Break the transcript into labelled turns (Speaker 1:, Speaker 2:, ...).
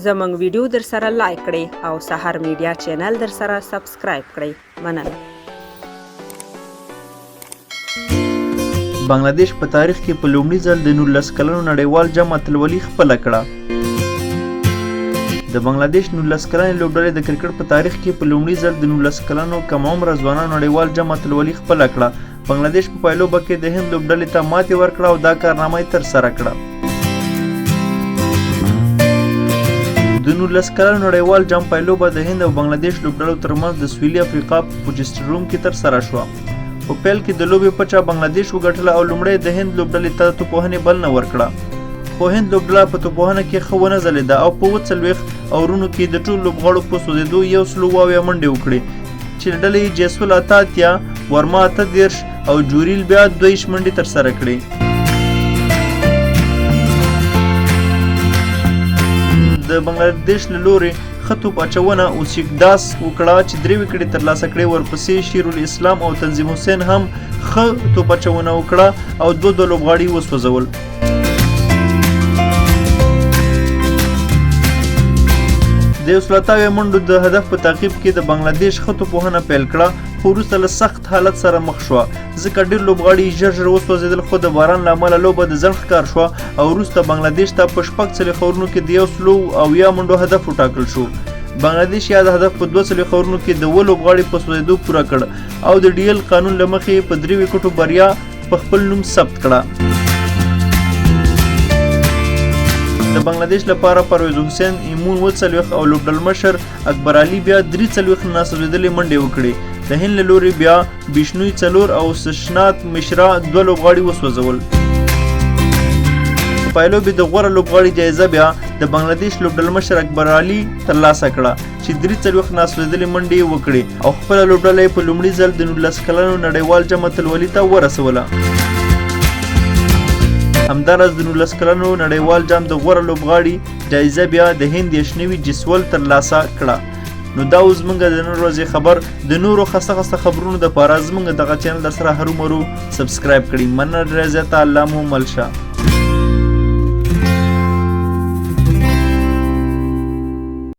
Speaker 1: زموږ ویډیو در سره لایک کړئ او سحر میډیا چینل در سره سبسکرایب کړئ. مننه.
Speaker 2: بنگلاديش په تاریخ کې په لومړي ځل د 19 کلنو نړیوال جام اتلولي خپله کړه. د بنگلاديش 19 کلنې لوبډلې د کرکټ په تاریخ کې په لومړي ځل د 19 کلنو کم عمره ځوانانو نړیوال جام اتلولي خپله کړه. بنگلاديش په پایلوبه کې د هند لوبډلې ته ماتې ورکړه او دا کارنامه یې ترسره کړه. د 19 کلنو نړیوال جام پایلوبه د هند او بنگلاديش لوبډلو ترمنځ د سویلي افریقا په پوجسټروم کې ترسره شوه. په پیل کې د لوبې پچه بنگلاديش وګټله او لومړی د هند لوبډلې ته توپوهنې بلنه ورکړه، خو هند لوبډله په توپوهنه کې ښه ونه ځلېده او په 40 اورونو کې د ټولو لوبغاړو په سوځېدو 100 منډې وکړې چې د ډلې جیسول 88 ورما 38 او جوریل بیا 22 منډې ترسره کړې. د بنگلاديش له لورې ښه توپ اچونه اوسیګداس وکړه چې 3 وکټې ترلاسه کړې. ورپسې شیرالاسلام او تنظیم حسین هم ښه توپ اچونه وکړه او دوه لوبغاړي وسوځول. د 170 منډو د هدف په تعقیب کې د بنگلاديش ښه توپوهنه پیل کړه، خو وروسته له سخت حالت سره مخ شوه ځکه ډېر لوبغاړي ژر وسوځېدل، خو د باران له امله لوبه د ځنډ ښکار شوه او وروسته بنگلاديش ته په 40 اورونو کې د 100 منډو هدف وټاکل شو. بنگلاديش یا د هدف په 40 اورونو کې د 2 لوبغاړي په سوځېدو پوره کړ او د ډي ایل قانون له مخې په 3 وکټو بریا په خپل نوم ثبت کړه. د بنگلاديش لپاره پرویز حسین ایمون 40 او لوبډلمشر اکبر علي بیا 43 ناسوځېدلې منډې وکړې. د هند له لورې بیا بیشنوي 4 او سشنات مشرا 2 لوبغاړي وسوځول. په پایلوبې د غوره لوبغاړي جایزه بیا د بنگلاديش لوبډلمشر اکبر علي ترلاسه کړه چې 43 ناسوځېدلې منډې وکړې او خپله لوبډله په لومړي ځل د 19 کلنو نړیوال جام اتلولي ته ورسوله. همداراز د 19 کلنو نړیوال جام د غوره لوبغاړي جایزه بیا د هند یشنوي جیسول ترلاسه کړه. نو دا اوس موږ د نن ورځې خبر د نورو خسته خبرونو دپاره زموږ دغه چینل در سره هرومرو سبسکرایب کړئ. مننه ډېره زیاته. الله مو مل شه.